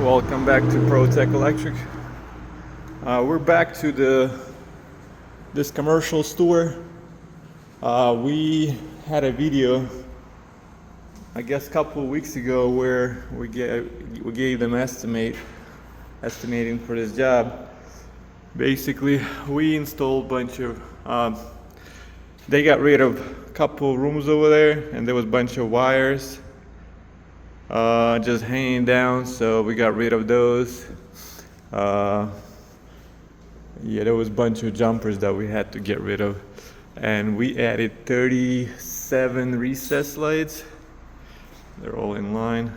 Welcome back to ProTech Electric. We're back to this commercial store. We had a video, I guess, a couple of weeks ago where we gave them estimating for this job. Basically, we installed a bunch of. They got rid of a couple of rooms over there, and there was a bunch of wires just hanging down, so we got rid of those. Yeah, there was a bunch of jumpers that we had to get rid of, and we added 37 recess lights. They're all in line.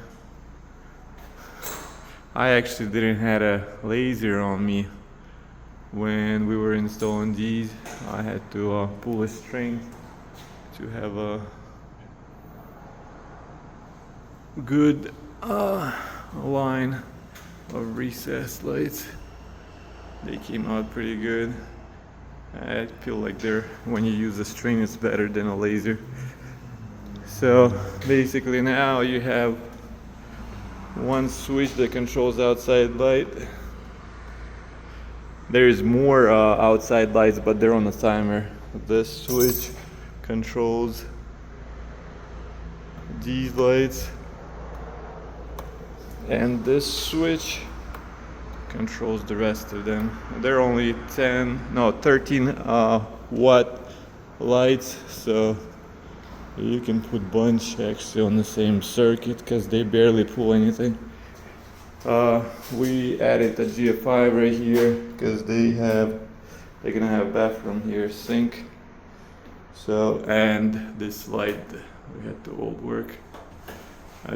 I actually didn't have a laser on me when we were installing these. I had to pull a string to have a good line of recessed lights. They came out pretty good. I feel like when you use a string, it's better than a laser. So basically now you have one switch that controls outside light. There's more outside lights, but they're on a timer. This switch controls these lights, and this switch controls the rest of them. They're only 13 watt lights, so you can put bunch actually on the same circuit because they barely pull anything. We added a GFI right here because they're gonna have a bathroom here, sink. So, and this light we had the old work,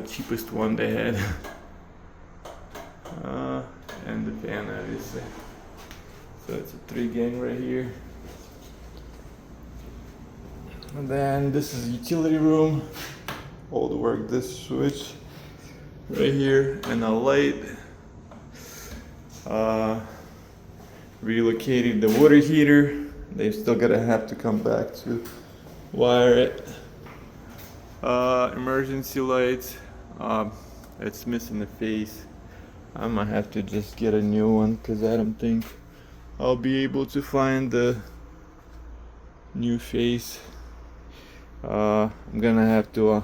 cheapest one they had. And the fan obviously. So it's a 3-gang right here. And then this is utility room. All the work, this switch right here, and a light. Relocated the water heater. They're still gonna have to come back to wire it. Emergency lights. It's missing the face. I might have to just get a new one because I don't think I'll be able to find the new face. I'm gonna have to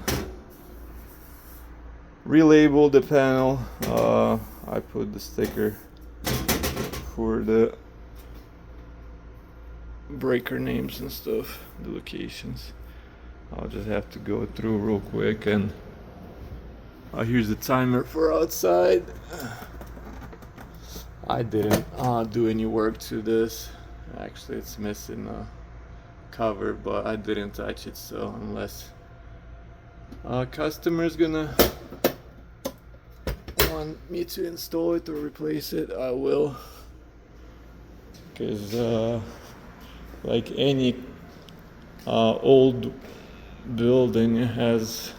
relabel the panel. I put the sticker for the breaker names and stuff, the locations. I'll just have to go through real quick, and here's the timer for outside. I didn't do any work to this. Actually, it's missing a cover, but I didn't touch it, so unless customer's gonna want me to install it or replace it, I will. Because like any old building has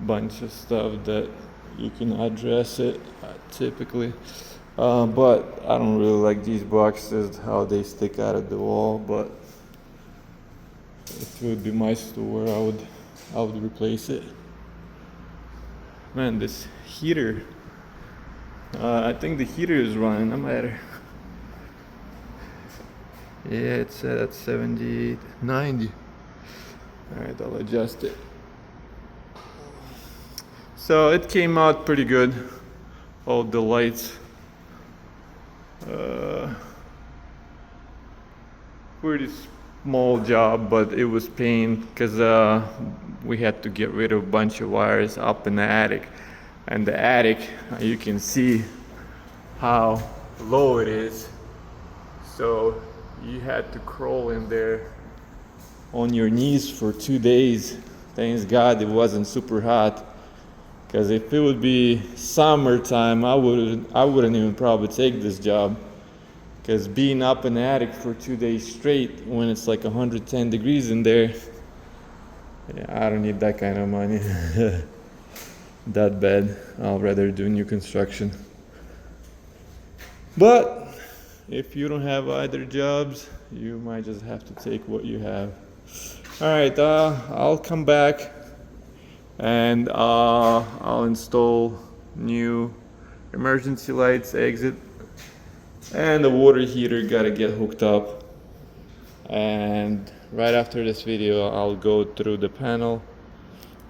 bunch of stuff that you can address it typically, but I don't really like these boxes, how they stick out of the wall. But if it would be my store, I would replace it. Man, this heater, I think the heater is running, no matter. Yeah, it's set at 78, 90. Alright, I'll adjust it. So it came out pretty good. All the lights. Pretty small job, but it was pain because we had to get rid of a bunch of wires up in the attic. And the attic, you can see how low it is. So you had to crawl in there on your knees for 2 days. Thanks God it wasn't super hot. Because if it would be summertime, I wouldn't even probably take this job. Because being up in the attic for 2 days straight when it's like 110 degrees in there, yeah, I don't need that kind of money. That bad. I'll rather do new construction. But if you don't have either jobs, you might just have to take what you have. Alright, I'll come back and I'll install new emergency lights, exit, and the water heater gotta get hooked up. And right after this video, I'll go through the panel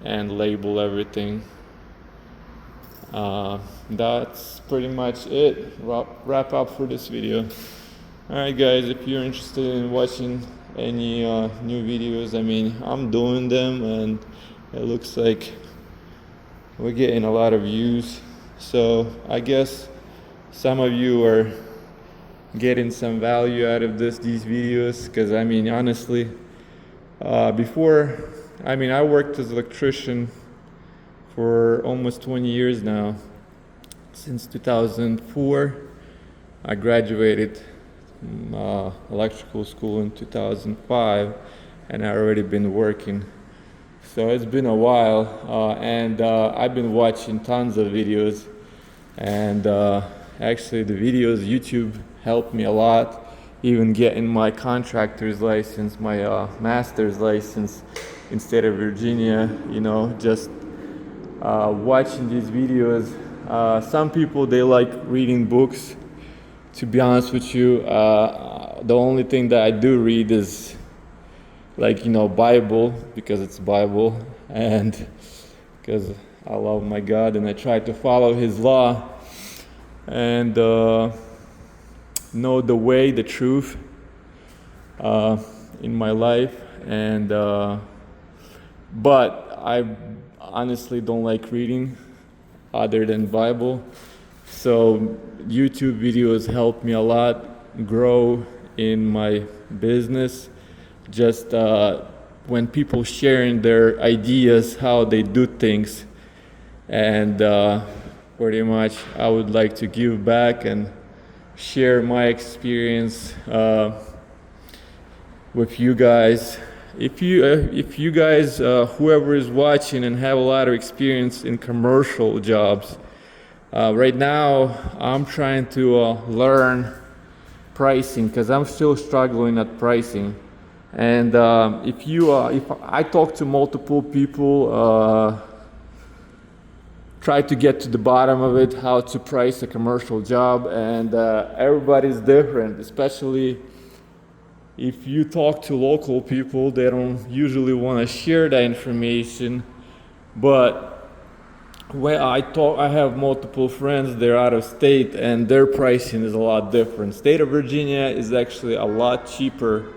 and label everything. That's pretty much it. Wrap up for this video. Alright guys, if you're interested in watching any new videos, I mean, I'm doing them and it looks like we're getting a lot of views, so I guess some of you are getting some value out of these videos, because I mean, honestly, before, I mean, I worked as an electrician for almost 20 years now. Since 2004, I graduated electrical school in 2005, and I already been working, so it's been a while. And I've been watching tons of videos, and actually the videos YouTube helped me a lot, even getting my contractor's license, my master's license in state of Virginia. You know, just watching these videos. Some people, they like reading books. To be honest with you, the only thing that I do read is, like, you know, Bible, because it's Bible, and because I love my God and I try to follow His law and know the way, the truth in my life. And but I honestly don't like reading other than Bible. So YouTube videos help me a lot grow in my business. Just when people sharing their ideas, how they do things, and pretty much I would like to give back and share my experience with you guys. If you guys, whoever is watching and have a lot of experience in commercial jobs, right now I'm trying to learn pricing, because I'm still struggling at pricing. And if I talk to multiple people, try to get to the bottom of it, how to price a commercial job, and everybody's different. Especially if you talk to local people, they don't usually want to share that information. But when I have multiple friends, they're out of state, and their pricing is a lot different. State of Virginia is actually a lot cheaper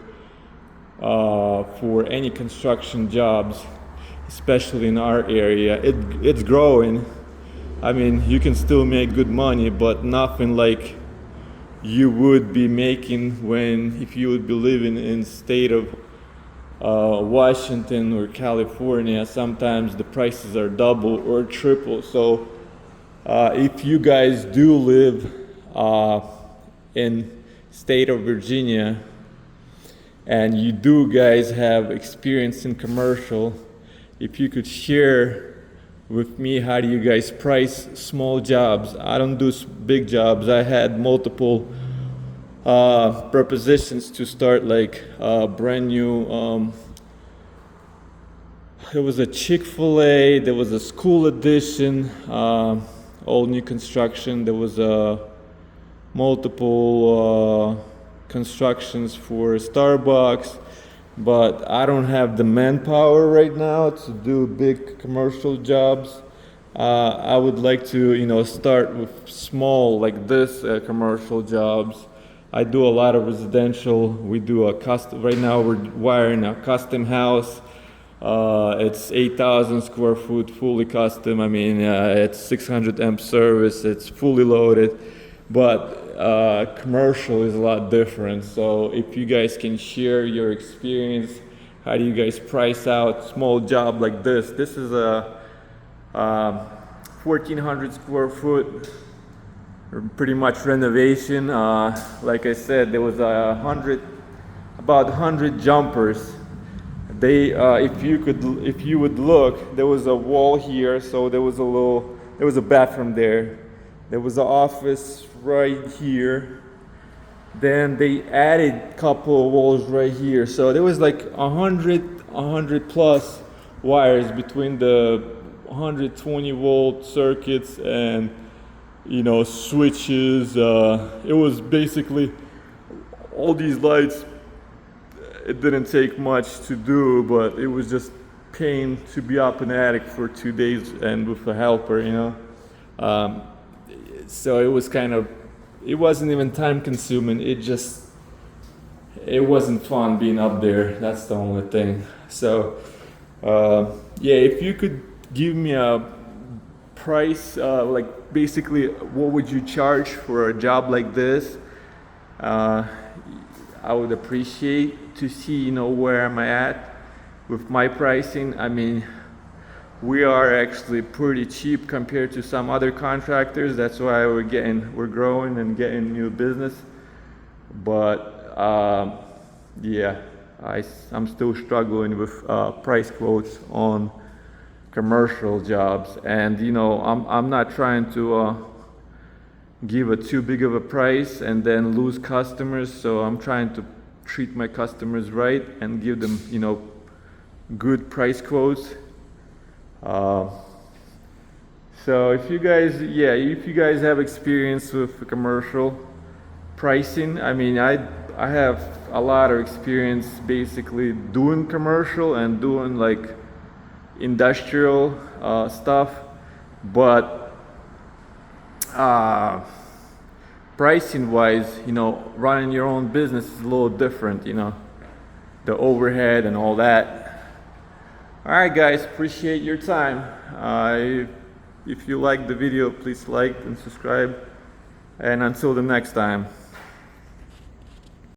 for any construction jobs, especially in our area. It's growing. I mean, you can still make good money, but nothing like you would be making if you would be living in state of Washington or California. Sometimes the prices are double or triple. So if you guys do live in state of Virginia and you do guys have experience in commercial, if you could share with me, how do you guys price small jobs? I don't do big jobs. I had multiple propositions to start, like brand new. There was a Chick-fil-A, there was a school addition, all new construction. There was multiple constructions for Starbucks. But I don't have the manpower right now to do big commercial jobs. I would like to, you know, start with small, like this, commercial jobs. I do a lot of residential. We do a custom. Right now, we're wiring a custom house. It's 8,000 square foot, fully custom. I mean, it's 600 amp service. It's fully loaded, but commercial is a lot different. So if you guys can share your experience, how do you guys price out small job like this? This is a 1,400 square foot, pretty much renovation. Like I said, there was about 100 jumpers. They, if you would look, there was a wall here, so there was a bathroom there. There was an office right here. Then they added a couple of walls right here. So there was like 100 plus wires between the 120 volt circuits and you know, switches. It was basically all these lights. It didn't take much to do, but it was just pain to be up in the attic for 2 days and with a helper, you know. Um, so it was kind of, it wasn't even time consuming. It wasn't fun being up there. That's the only thing. So yeah, if you could give me a price, like basically what would you charge for a job like this, I would appreciate to see, you know, where am I at with my pricing. I mean, we are actually pretty cheap compared to some other contractors. That's why we're growing and getting new business. But yeah, I'm still struggling with price quotes on commercial jobs, and you know, I'm not trying to give a too big of a price and then lose customers. So I'm trying to treat my customers right and give them, you know, good price quotes. So if you guys have experience with commercial pricing, I mean, I have a lot of experience basically doing commercial and doing like industrial stuff, but pricing wise, you know, running your own business is a little different, you know, the overhead and all that. All right, guys, appreciate your time. If you like the video, please like and subscribe. And until the next time.